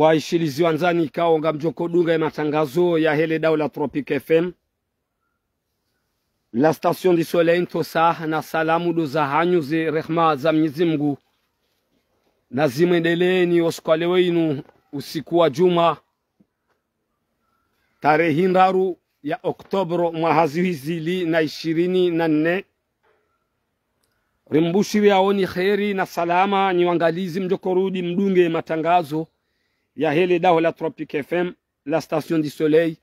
waishilizi wanzani ikao nga mjoko dunga ya matangazo ya hele daula Tropique FM la station du soleil tosa na salamu do za hanyu ze rehma za Mwenyezi Mungu na zimwendeleeni oskale wenu usiku wa juma tarehe ndaru ya Oktobro mwahazihizili na 24 rimbushiri aoni kheri na salama ni wangalizi mjokorudi mdunge matangazo ya hele daula Tropique FM la station du soleil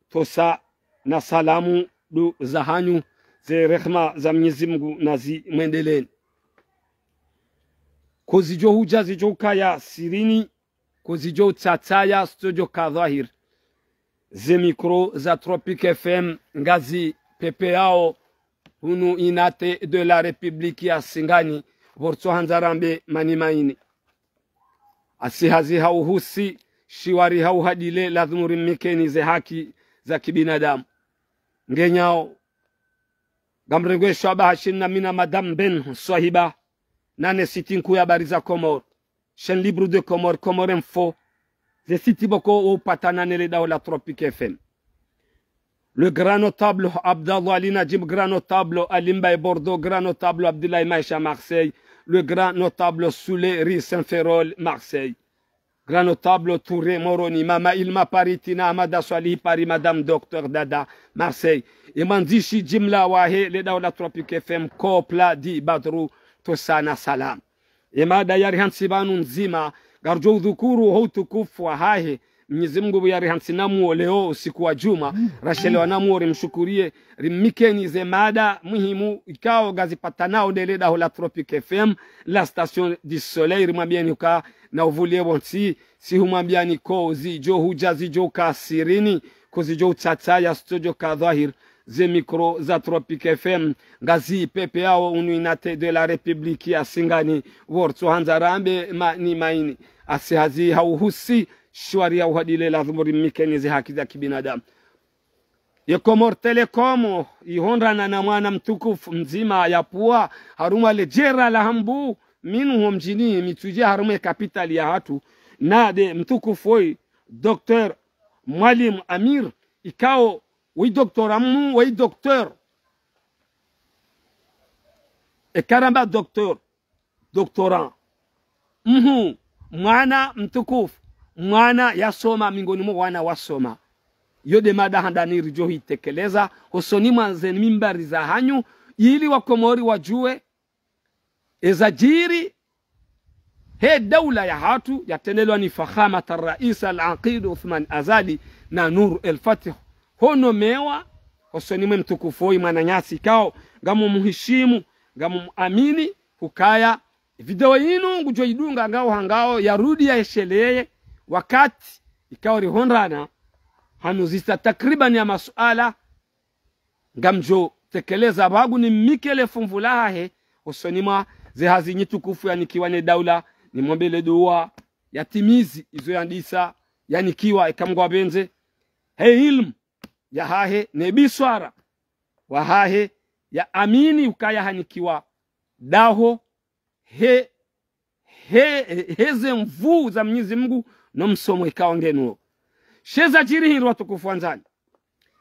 tosa na salamu du za hanyu ze rehma za Mwenyezi Mungu na zimwendeleeni kozijo huja zijo kaya sirini kozijo tsataya studio kadhahir ze mikro za Tropique FM ngazi pepe yao hunu inate de la Republique ya Singani vorto hanzarambe manimaini asihazi hauhusi shiwari hauhadile lazimuri mikeni ze haki za kibinadamu ngenyao gamrengwe shaba hashina mina madame Ben Swahiba nane siti nku ya bariza Comore chaîne libre de Comore Comore Info ze siti boko au patana nele daula Tropique FM le grand notable Abdallah Ali Najib, grand notable Alimba Bordeaux, grand notable Abdoulaye Maïcha Marseille, le grand notable Soulé Ri Saint-Ferrol Marseille, grand notable Touré Moroni, Mama Ilma Paritina, Amada Swali Paris, Madame Docteur Dada Marseille, Imandishi Jimla Wahe, le daula Tropique FM, Kopla Di Badru, Tosana Salam. Imada yari hansibanu nzima, garjo dhukuru houtukufu wa hahe, Mwenyezi Mungu yari hansinamu leo usiku wa juma rashele wanamu rimshukurie rimikeni ze mada muhimu ikao gazipatanao dele daula Tropique FM la station du soleil rimwambieni uka na uvulie bonsi si humwambiani ko zijo huja zijo kasirini ko zijo tsataya studio kadhahir ze mikro za Tropique FM ngazi pepe yao unuinate de la Republique ya Singani worto hanzarambe ni maini asihazi hauhusi shwari ya uhadile lazimuri mikeni ze haki za kibinadamu ye Comore Telecom ihonrana na mwana mtukufu mzima ya pua haruma lejera la hambu minu mjini mituje harume kapitali ya hatu na de mtukufu oi Dr. Mwalim Amir ikao wi doktoramu wi doktor e karamba doktor doktoran mwana mtukufu mwana yasoma mingoni mwa wana wasoma yode mada handani rijo hitekeleza hosoni mwanzeni mimbari za hanyu ili wakomori wajue ezajiri he daula ya hatu yatenelwa ni fakhamat rais al-aqid Uthman Azali na Nur el-Fatih hono mewa hosoni mwe mtukufoi mananyasi kao gamu muhishimu gamu amini hukaya video yinu ngujo idunga ngao hangao yarudi ya esheleye wakati ikawa rihonrana hanuzista takriban ya masuala ngamjo tekeleza bagu ni mikele fumvulaha he usonima ze hazinyi tukufu yanikiwa ne daula ni mwombele dua yatimizi izo yandisa yanikiwa ikamgwa benze he ilmu ya hahe nebiswara wa hahe ya amini ukaya hanikiwa daho heze mvu za Mwenyezi Mungu no msomo ikawa ngenu sheza jiri hiri watukufu wanzani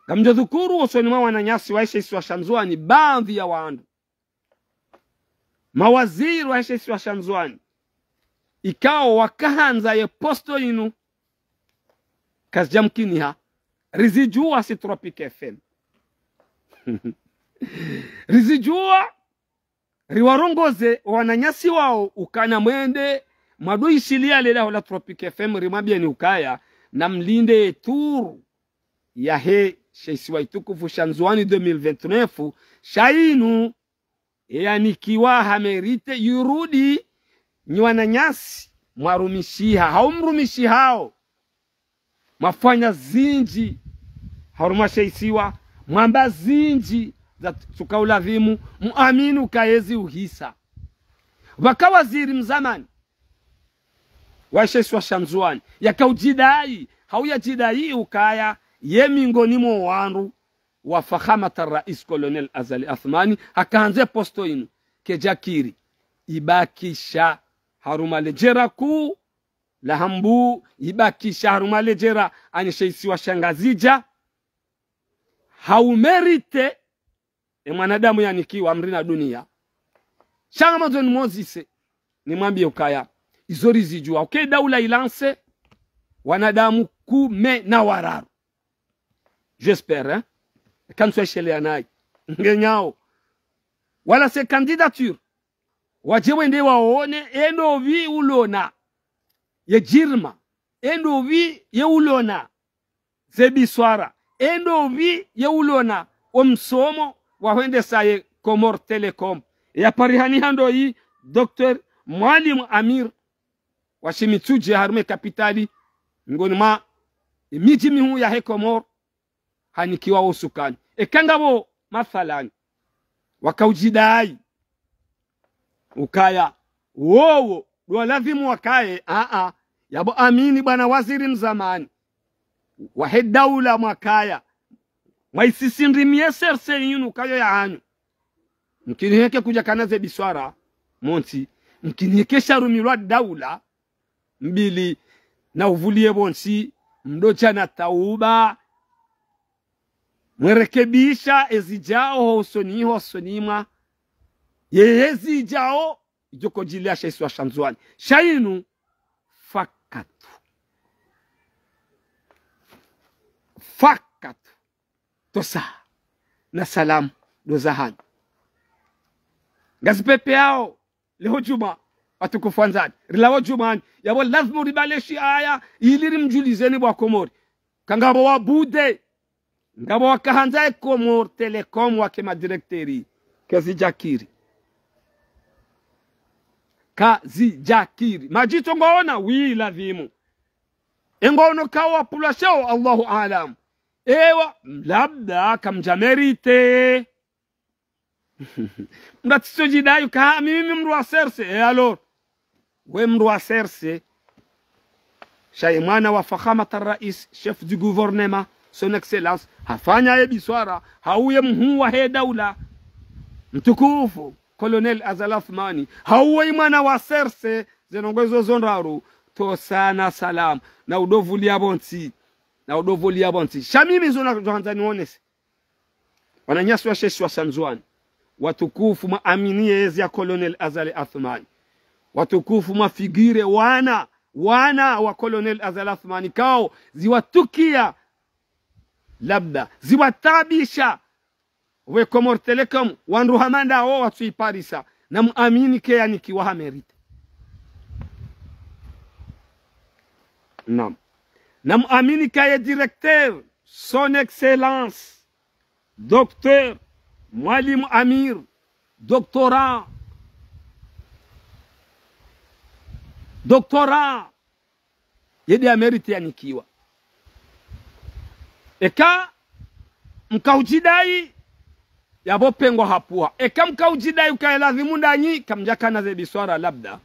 gamjo dhukuru usoni mwa wananyasi waisha isi washanzuani baadhi ya waandu mawaziri waisha isi washanzuani ikawa wakahanza ye posto inu kazjamkini ha rizijua si Tropique FM rizijua riwarongoze wananyasi wao ukana mwende madui shilia lela la Tropique FM rimabia ni ukaya na mlinde tour ya he sheisiwa itukufu shanzuani 2029 shainu yanikiwa hamerite yurudi ni wananyasi mwarumishiha haumrumishi hao mafanya zinji haruma sheisiwa mwamba zinji za tukaula vimu muaminu kaezi uhisa wakawaziri mzamani waisha shanzuani yakaujidai hauya jidai ukaya yemingoni mwa wanru wa fakhamat rais Colonel Azali Athmani akaanze posto inu kejakiri ibakisha haruma lejera ku la hambu ibaki shahru malejera anishaisi wa shangazija haumerite mwanadamu yanikiwa amrina dunia shanga mazoni mozise ni mwambie ukaya izori zijua okay daula ilanse wanadamu kume na wararu j'espère kan sweshele anai ngenyao wala se candidature wajewende waone endo vi ulona ye jirma endo vi ye ulona zebiswara endo vi ye ulona omsomo wahende saye Comore Telecom ya parihani hando yi Dr. Mwalimu Amir washimituje harume kapitali ngoni ma miji mihu ya he Comore hanikiwa usukani ekangabo mathalani wakaujidai ukaya wowo do lazimu wakaye yabo amini bwana waziri mzamani wahe daula mwakaya mwaisisindrimie serse yinu kayo ya hanyu mkiniheke kuja kanaze biswara monti mkiniheke sharumirwa daula mbili na uvulie bonsi mdocha na tauba mwerekebisha ezijao hosoniho sonima yezi jao ijoko jilia shaiswa shamzuani shainu fakatu tosa na salamu dozahani gazipepe yao leho juma watukufanzani rilawo jumani yabo lazima ribaleshi aya iliri mjulizeni bwa Komori kangabo wabude ngabo wakahanza Comore Telecom wake madirekteri kazi jakiri majito ngona wi lazimu engono kawa pulasho Allahu alam ewa labda kamjamerite mratsojidayo ka mimi mru wa serse alors we mru wa serse shaimana wa fakhamat ar-rais chef du gouvernement son excellence hafanya ebiswara hauye mhuwa he daula mtukufu Colonel Azal Athmani hauwe mwana wa serse zenongozo zonraru to sana salam na udovulia bonti shamimi zona johanzani onese wananyasi wa sheshi wa Sanzwani watukufu maaminie ezi ya Colonel Azal Athmani watukufu mafigire wana wa Colonel Azal Athmani kao ziwatukia labda ziwatabisha we Comore Telecom wanruhamanda o watu iparisa na muamini ke yanikiwa hamerite na muamini ke directeur son excellence Dr. Mwalimu Amir doctorat yedi amerite yanikiwa eka mkaujidai yabo pengo hapua eka mkaujidai ukaelazimu ndanyi kamjakana zebiswara labda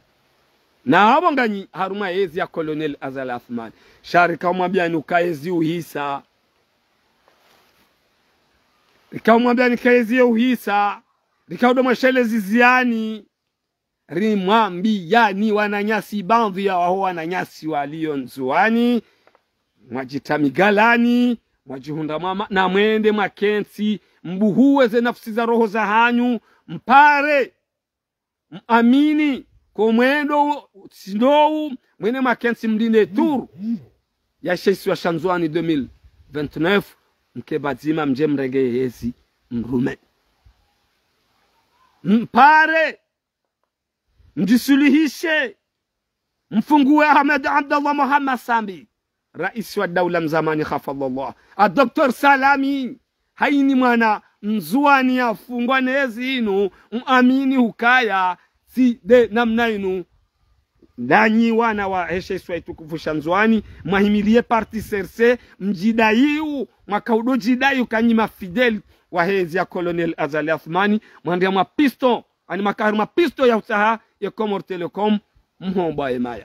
na abo nganyi haruma yezi ya Colonel Azal Athmani sharika umwambia ni ukaezi uhisa ikamwambia ni kaezi uhisa likaudo mwashele ziziani rimwambia ni wananyasi bandhi ya waho wananyasi walio nzuani mwajitamigalani mwajihunda mama na mwende makensi mbuhuwe ze nafsi za roho za hanyu mpare amini kwa mwendo sindowu mwene makensi mdine turu ya shesi wa Shanzwani 2029 mkebazima mje mrege yezi mrume mpare mjisulihishe mfungue Ahmed Abdallah Muhammad Sambi rais wa daula mzamani khafallallah Dr. Salami haini mwana mzuani ya fungwane ezi inu muamini hukaya si de namna inu nanyi wana wa hesheswa itukufu Shanzwani mahimilie parti serse mjidayiu makaudo jidayu kanyi mafidel wa hezi ya Colonel Azal Athmani mwandia mapisto ani makaru mapisto ya utaha ya Comore Telecom mhomba emaya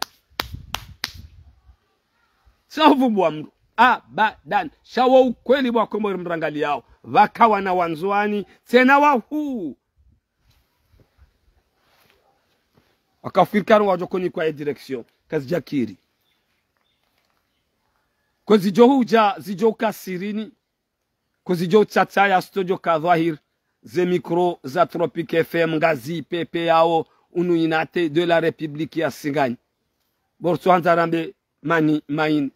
savu bwa mru abadan shawa ukweli bwa Comore mrangali yao wakawa na wanzwani tena wahu wakafirikano wajokoni kwa direction kazi jakiri Kozijo huja zijo kasirini, kozijo chataya studio kadhahir, ze micro za Tropique FM ngazi pepe yao unuyinate de la République ya Singani. Borso hanzarambe mani main.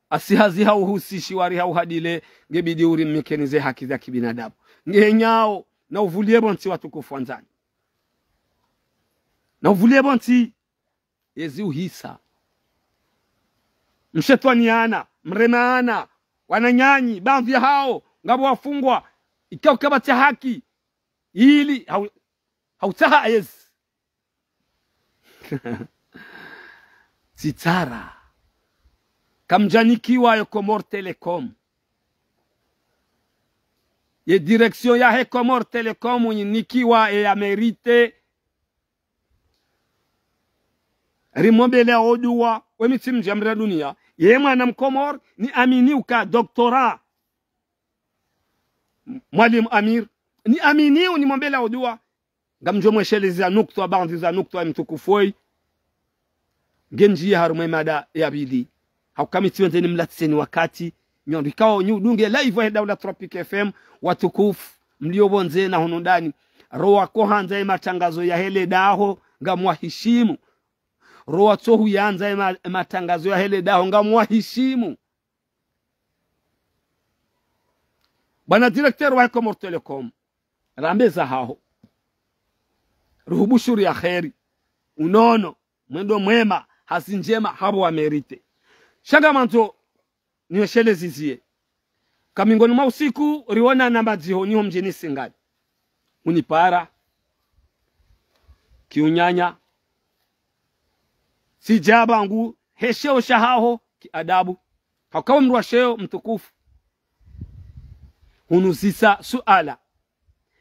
Asihazi hau husishi wari hau hadile gebidi uri mekenize haki za kibinadamu. Ngenyao na uvulie bonti watukufu wanzani. Na uvulie bonti yezi uhisa. Mshetwaniana, mremaana, wananyanyi, baadhi hao, ngabo wafungwa, ikao kabati haki, ili, hautaha yezi. Titara. Kamjanikiwa ya Comore Telecom. Ye direction ya he Comore Telecom nikiwa ya merite. Rimombele odua. Wemiti mjamra dunia. Ye mwana mkomor ni amini uka doktora. Mwalimu Amir. Ni amini ni mombele odua. Gamjo mweshele za nuktua bandi za nuktua mtukufoi. Genji ya harume mada ya bidi. Haukamiti wente ni mlatiseni wakati. Nyondikao nyudunge live wa daula Tropique FM. Watukufu mlio bonze na hunundani. Roa kohanza ya matangazo ya hele daho. Ngamwa hishimu. Roa tohu yanza matangazo ya hele daho ngamwa hishimu. Bwana directeur wa Comore Telecom. Rambeza hao. Ruhubushuri ya kheri. Unono. Mwendo mwema. Hasi njema habo wa merite. Shagamanto niweshele zizie. Kamingoni mausiku riwana namba jiho niho mjini Singani. Unipara. Kiunyanya. Sijaba ngu. Hesheo shahaho ki adabu. Hakawa mruasheo mtukufu. Hunusisa suala.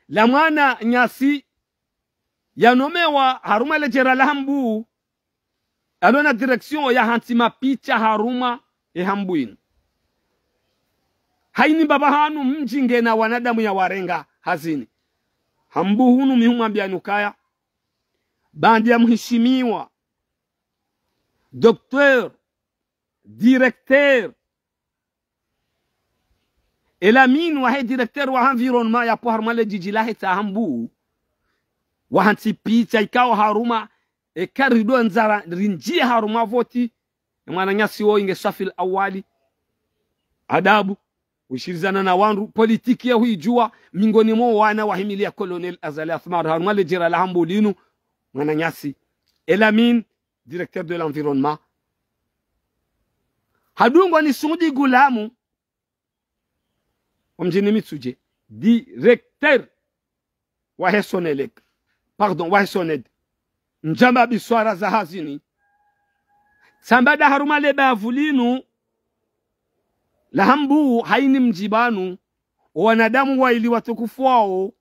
La mwana nyasi. Yanomewa haruma lejera lahambu. Alona direction ya hantima picha haruma hambuinu. Haini baba hanu mjinge na wanadamu ya warenga hazini. Hambu hunu mihumambia nukaya. Bandi ya mhishimiwa. Docteur. Directeur. Elaminu wa he directeur wa environnement ya po haruma le jijilahe ta hambu. Wa hanti picha ikawa haruma. Karido nzara rinjia haruma voti. Mwana nyasi wo inge safil awali. Adabu. Ushirizana na wanru. Politiki ya huijua. Mingoni mo wana wahimilia Colonel Azali Athmar. Haruma le jira la hambu linu. Mwana nyasi. Elamine. Directeur de l'environnement. Hadungo ni Sudi Gulamu. Omjini Mitsuje. Directeur. Wahesonelek. Pardon, Wahesoned. Njamba biswara za hazini. Sambada haruma leba avulinu. Lahambu haini mjibanu. Wanadamu wa ili watukufu wao.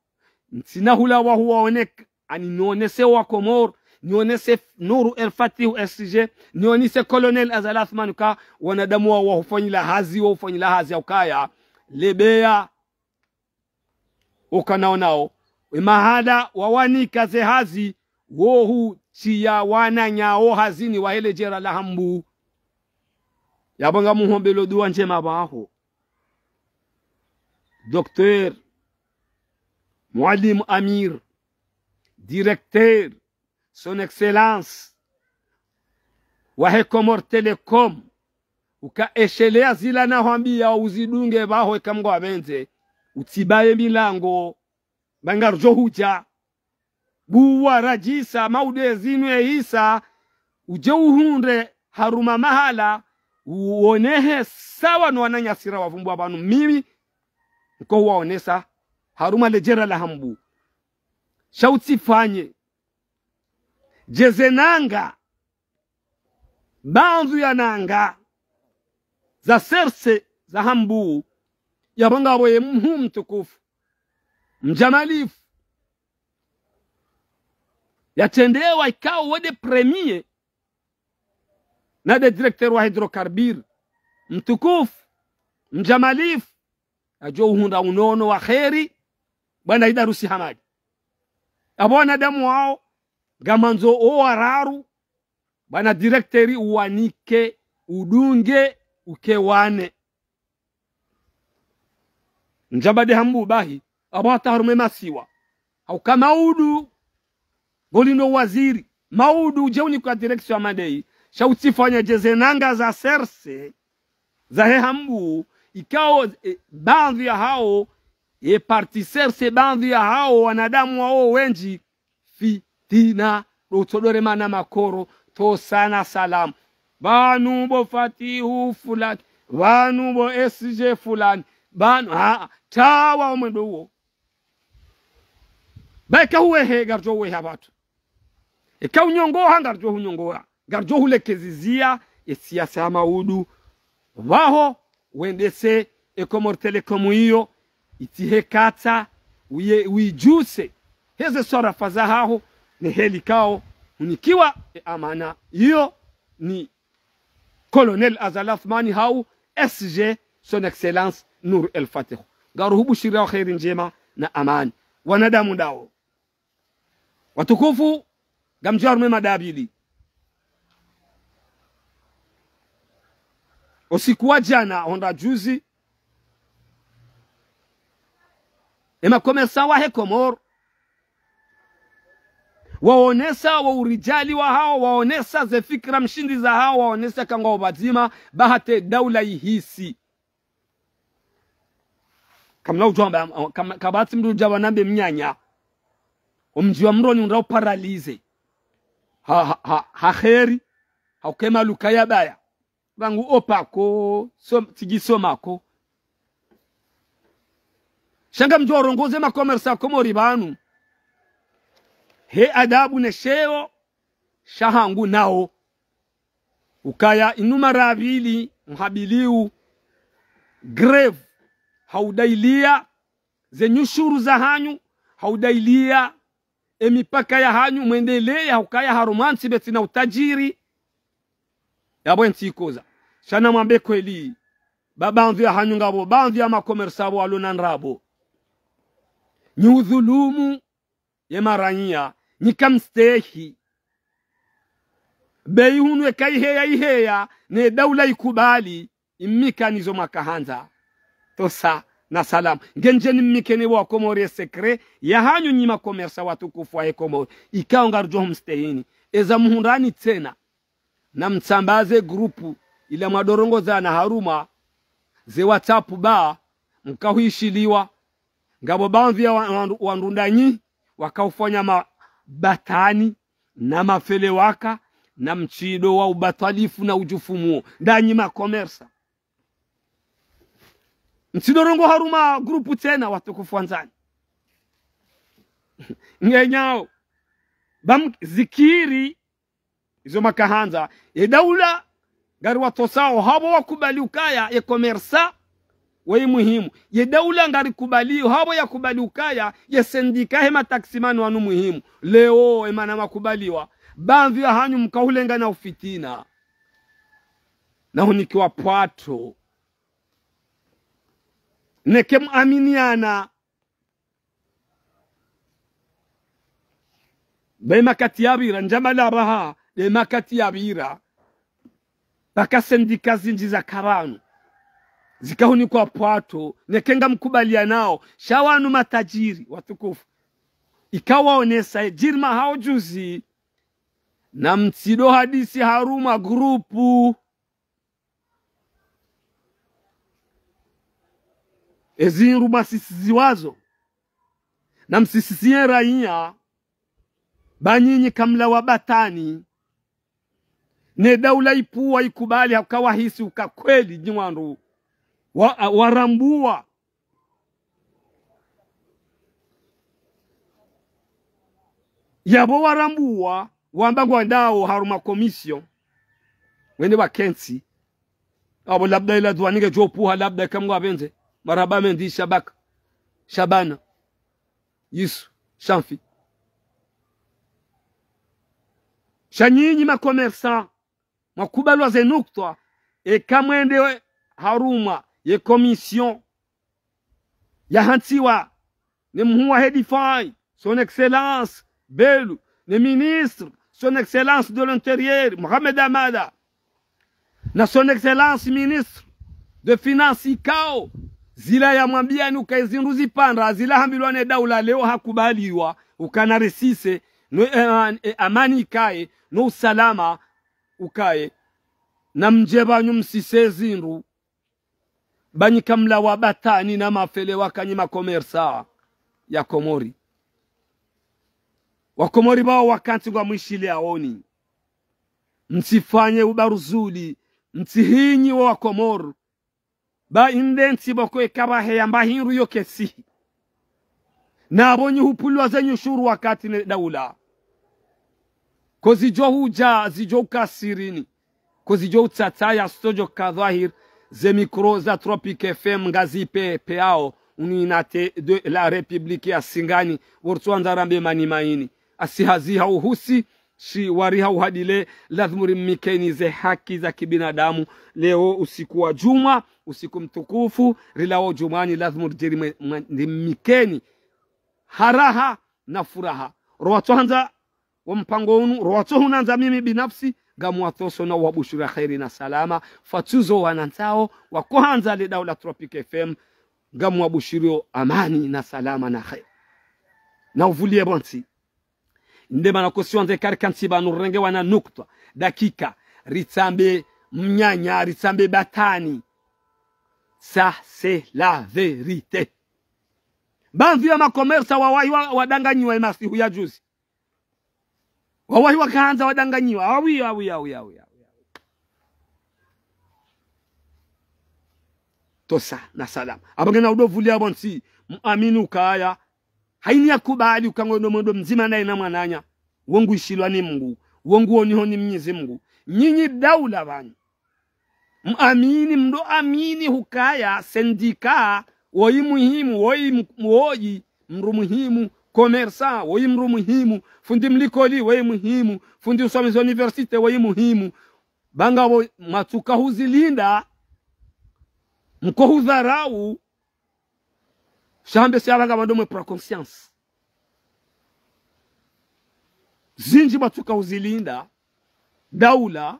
Nsinahula wa huwa onek. Ani nionese wa Comore. Nionese Nuru El Fatihu SCG. Nionese Colonel Azali Athmar ka. Wanadamu wa hufanyila hazi wa hufanyila hazi ya ukaya. Lebea. Ukanaonao. Mahada wawani kaze hazi. Wohu chiya wana nyao hazini wa hele jera la hambu. Yabanga muhombelo duwa njema baho. Docteur. Mwalimu Amir. Directeur. Son Excellence. Wahe Comore Telecom. Uka eshelea zila na huambi ya uzidunge baho ekamgo abenze. Utibaye milango. Bangarjo huja. Buwa rajisa maude zinwe hisa uje uhunde haruma mahala uonehe sawa no wananyasira wavumbu abanu mimi nko waonesa haruma lejera la hambu shauti fanye jezenanga banzu ya nanga za serse za hambu yabanga boye mtukufu mjamalifu yatendewa ikao wede premier na de directeur wa hydrocarbure mtukufu mjamalifu ajo hunda unono wa kheri bwana Idarusi Hamadi abona damu wao gamanzo o wararu bwana directeur uwanike udunge ukewane njabade hambu bahi abata harume masiwa au kama udu golino waziri maudu jeuni kwa direction ya madei shautifanya jezenanga za serse za hambu ikao baadhi ya hao parti serse baadhi ya hao wanadamu wao wenji fitina rutodore mana makoro to sana salam banu bo fatihu fulani banu bo SJ fulani banu tawa umendo huo baka huwe he garjo we habatu ika unyongoha garjo unyongoha garjo hulekezizia siasa ya maudu waho wendese ekomor telekomu hiyo itihekata uijuse heze sora fazahaho ni helikao unikiwa amana hiyo ni Colonel Azal Athmani hau SG son excellence Nur El Fatih garuhubu shira khairin njema na amani wanadamu dao watukufu gamjarume madabili usikuwa jana honda juzi ema komersa wahe Komor waonesa wa urijali wa hao waonesa ze fikra mshindi za hao waonesa kanga obazima bahate daula ihisi kamla ujomba kabati mdu jawa nambe mnyanya umji wa mroni unrao paralize ha kheri ha ukema lukaya baya bangu opako tigisomako shanga mji wa rongoze makomersa Komori banu he adabu nesheo shahangu nao ukaya inuma rabili mhabiliu greve haudailia zenyushuru za hanyu haudailia emipaka ya hanyu mwendelea haukaya haromansi beti na utajiri yabo ntikoza shana mwambe kweli babanzi ya hanyu ngabo banzi ya makomersabo alonanrabo ni udhulumu ye maranyia nikamstehi beihunwe kaiheya ne daula ikubali imika nizo makahanza tosa na salam genjeni mmikeni wa Komori sekre ya hanyu nyima komersa watukufu wa Komori ikaonga rjo mstehini eza muhundani tena na mtsambaze grupu ila madorongo za na haruma ze WhatsApp ba mkahuishiliwa ngabo banvi ya wandundanyi wakaufanya mabatani na mafele waka na mchido wa ubatalifu na ujufumuo ndanyi makomersa mchidorongo haruma grupu tena watukufu wanzani ngenyao bam zikiri izo makahanza daula gari watosao habo wakubali ukaya komersa wei muhimu ye daula ngari kubali habo ya kubali ukaya ye sendika hema taksimani wanu muhimu leo emana makubaliwa banvi ya hanyu mkahulenga na ufitina na hunikiwa pato nekem aminiana bema kati yabira njamala baha bema kati yabira baka sendika zinji za karanu zikahuni kwa pato nekenga mkubalia nao shawanu matajiri watukufu ikawa onesa jirma hao juzi na mtido hadisi haruma grupu ezinru masisizi wazo na msisisie raia banyinyi kamla wabatani ne daula ipuwa ikubali hakawa hisi ukakweli jimwandu warambua yabo warambua wambangwa ndao haruma komisio wende wakensi abo labda ila duanige jopuha labda kamwa benze maraba mendi shabaka shabana yisu shamfi shanyinyi makomersa makubalwa zenuktwa kamwende haruma ye commission ya hantiwa ne mhuwa hedifai son excellence Belu, le ministre son excellence de l'intérieur Mohamed Amada na son excellence ministre de finance ikao zila ya mwambia ni ukaizinduzi panda zila hambilwa ne daula leo hakubaliwa ukanarisise no amani ikae no usalama ukae na mjebanyu msise zindu banyikamla wa batani na mafele wakanyima komersa ya Komori wakomori bao wakanti kwa mwishile aoni msifanye ubaruzuli msihinyi wa Komoro ba indenti boko ekabahe yamba hinru yokesi na abonyi hupulwa zenyu shuru wakati ne daula kozijo huja zijo kasirini kozijo utataya studio kadhahir ze mikro za Tropic FM ngazi peao uninate de la Republique ya Singani wortuanza rambe mani maini asihazi hauhusi shi wariha uhadile lazimuri mikeni ze haki za kibinadamu leo usiku wa juma usiku mtukufu rilao jumani lazimuri jeri mikeni haraha na furaha roatuanza wa mpango unu roatuhunanza mimi binafsi gamuatoso na wabushura khairi na salama fatuzo wanantao wakohanza le daula Tropic FM gamuabushirio amani na salama na khair na uvulie bonsi ndema na kusiwanze karikansiba nurenge wana nukta dakika ritsambe mnyanya ritsambe batani ça c'est la vérité banvia makomersa wawahi wadanganyiwa imasihu ya juzi wawahi wakaanza wadanganyiwa awi tosa na salama abangena udovulia bonsi muamini ukaya haini yakubali ukangono mondo mzima naye na mwananya wongu ishilwa ni Mungu wongu oniho ni Mwenyezi Mungu nyinyi daula bani muamini mdo amini hukaya sendika woi muhimu woi mru muhimu komersa woi mru muhimu fundi mlikoli woi muhimu fundi usomezi universite woi muhimu banga wo matuka huzilinda mko hudharau shambe siabanga bandomwe pra conscience zinji matuka huzilinda daula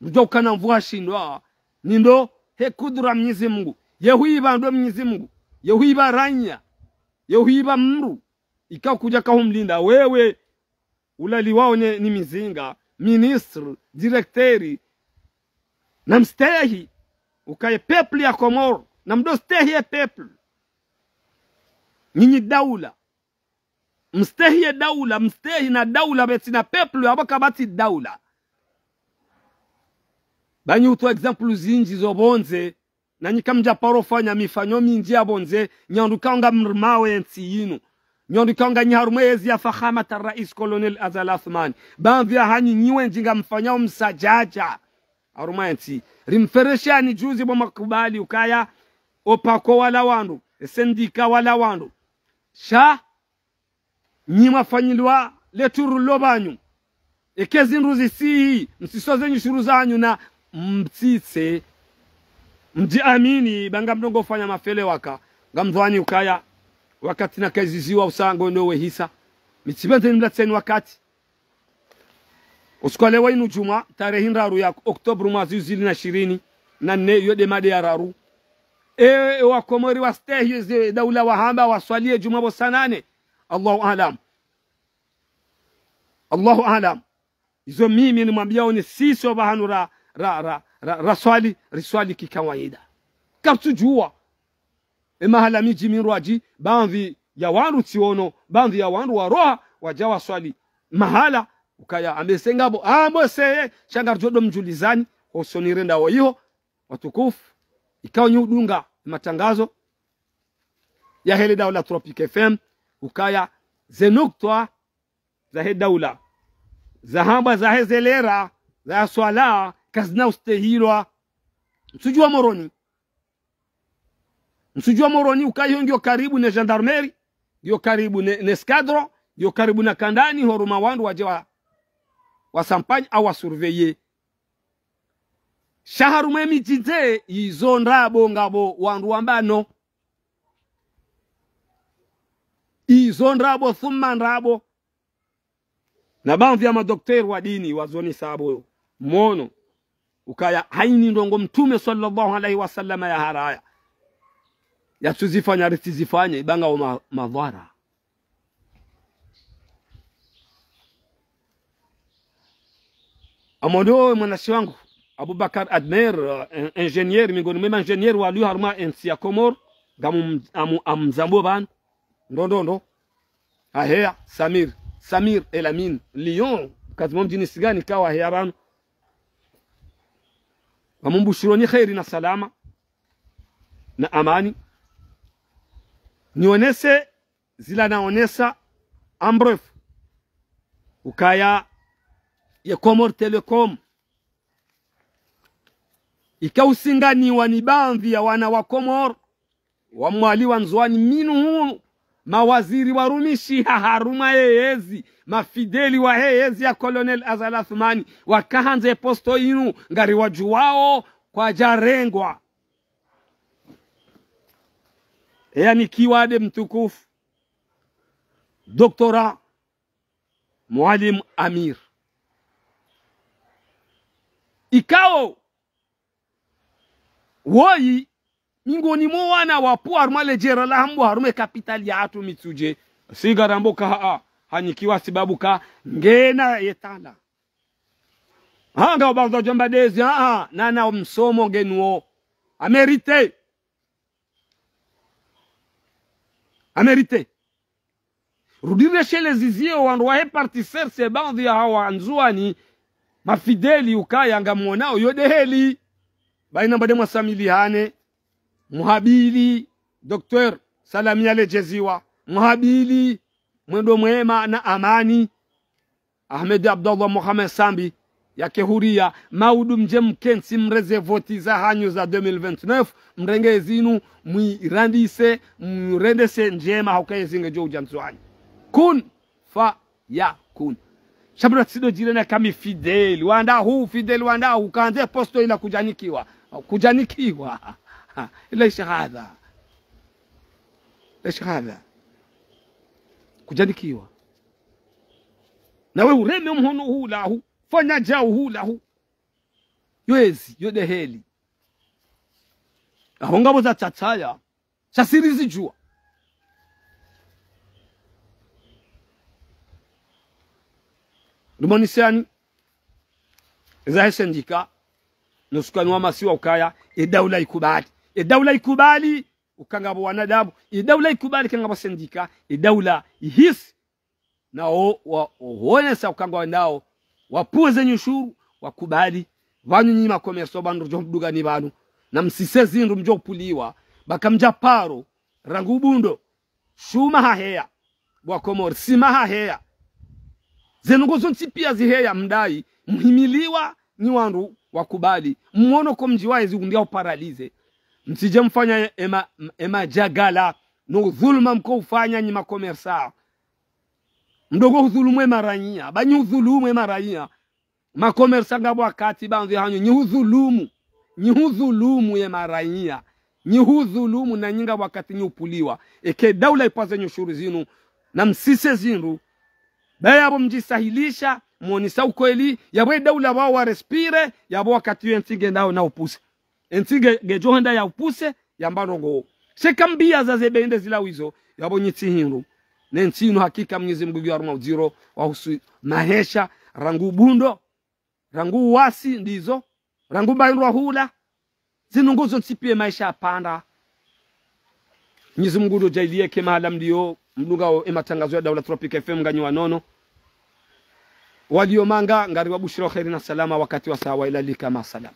mjo kana mvua shindwa nindo hekudura Mwenyezi Mungu yehuiba ndo Mwenyezi Mungu yehuiba ranya yehuiba mru ikao kuja kahumlinda wewe ulali wao ni mizinga ministre directeur na mstehi ukaye peuple ya Komoro na mdo stehi ya peuple nyinyi daula mstehi ya daula mstehi na daula beti na peuple abaka bati daula banyi uto example zinji zo bonze na nyikamja parofanya mifanyo minji ya bonze nyandukanga mrmawe nsi yinu nyandukanga nyaharumezi ya fakhamata rais Colonel Azal Athmani banvia hanyi nyiwe njinga mfanyao msajaja arumayensi rimfereshani juzi bo makubali ukaya opako wala wandu sendika wala wandu sha nyima fanyilwa leturu lobanyu ekezi nruzi si msisoze nyushuru zanyu na mtsitse mji amini banga mdongo fanya mafele waka ngamdwani ukaya wakati na kaziziwa usango ndowe hisa mitsibente nimlatseni wakati uskole wainu juma tarehe ndaru ya Oktober mwezi 2024 na ne yode made ya raru wa Komori wa stehi daula wahamba waswalie juma bo sanane Allahu alam izo mimi nimwambia one siso bahanu riswali kikawaida kaptujua mahala miji mirwaji banvi ya wandu tiono banvi ya wandu waroha wajawa swali mahala ukaya amesengabo amose shangar jodo mjulizani osonirenda wahiyo watukufu ikao nyudunga matangazo ya hele daula Tropic FM ukaya zenuktoa za he daula zahamba za hezelera za swala kazna ustehilwa msujua moroni ukayo ndio karibu na gendarmerie ndio karibu na escadron ndio karibu na kandani horuma wandu waje wa sampanye au surveiller shaharu memi jinze izo ndabo ngabo wandu wambano izo ndabo thumma ndabo na banvi ya madokteri wa dini wazoni sabo mono ukaya haini ndongo mtume sallallahu alaihi wasallam ya haraya ya tuzifanya ritizifanye ibanga wa madhara. Amondo mwanashi wangu Abubakar Admer, ingenier mingoni mema ingenier wa liyo haruma ensi ya Komor gamu amzambo ban ndondo ahea Samir Elamin Lyon kazimo mjini sigani kawa ahea ban wamumbushironi khairi na salama na amani. Nionese zila naonesa ambref ukaya ya Komor Telecom ikausinganiwa ni bandhi ya wana wa Komor wa mwali wa nzwani minu mawaziri warumishi haruma yeyezi mafideli wa yeyezi ya Colonel Azal Athmani wakahanze posto inu ngari wajuwao kwa jarengwa yani kiwade mtukufu Doktora Mualim Amir ikao woi mingoni mo wana wapu harumale jera la hambu harume kapitali ya atu mitsuje sigarambo ka hanyikiwa sababu ka ngena yetala hanga obazo jomba dezi nana msomo genuo amerite rudire shele zizio wandu wahe partiser se bandhi ya hawa anzuani mafideli ukaya ngamuonao yodeheli baina mbade mwasamilihane muhabili Dr. Salamia Lejeziwa muhabili mwendo mwema na amani Ahmed Abdullah Mohamed Sambi yake huria maudu mjemkensi mreze voti za hanyo za 2029 mrenge zinu mwirandise mrendese njema haukaye zinge jo ujanzuani kun fa ya kun shabra tsido jirena kami fideli wanda hu kanze posto ila kujanikiwa ليش هذا kujanikiwa nawe ureme mhono hulahu fanya jao hulahu yoezi yodeheli ahongabo za tataya chasirizi jua Lumonisani za sendika nusukani wa masiwa ukaya daula ikubali ukangabo wanadabu daula ikubali kangabo sendika daula ihisi nao waonesa ukangabo nao wapuze nyushuru wakubali vanyu nyima komerso bandu jomduga ni banu na msisezi ndu mjopuliwa bakamja paro rangubundo shuma haheya wa Komor sima haheya zenungozo ntipia ziheya mdai muhimiliwa ni wandu wakubali muono ko mjiwae zigundia uparalize msije mfanya ema jagala no dhulma mko ufanya nyima komersa mdogo udhulumwe maranyia banyi udhulumwe maranyia makomersa ngabo wakati banzi hanyo nyi udhulumu ye maranyia nyi udhulumu na nyinga wakati nyupuliwa eke daula ipaze nyushuru zinu na msise zinu bayabo mjisahilisha monisa ukweli yabwe daula wao wa respire yabo wakati yentige ndao na upuse entige gejohenda ya upuse yambano go sekambia za zebende zila wizo yabo nyitihinru nentinu hakika Mwenyezi Mungu yaruma uziro wa husu mahesha rangu bundo rangu wasi ndizo rangu bainwa hula zinunguzo nsipie maisha panda Mwenyezi Mungu ndo jailie kema alam ndio mdunga ematangazo ya Daula Tropic FM nganywa nono walio manga ngari wa bushiro khairi na salama wakati wa sawa ila lika masalam.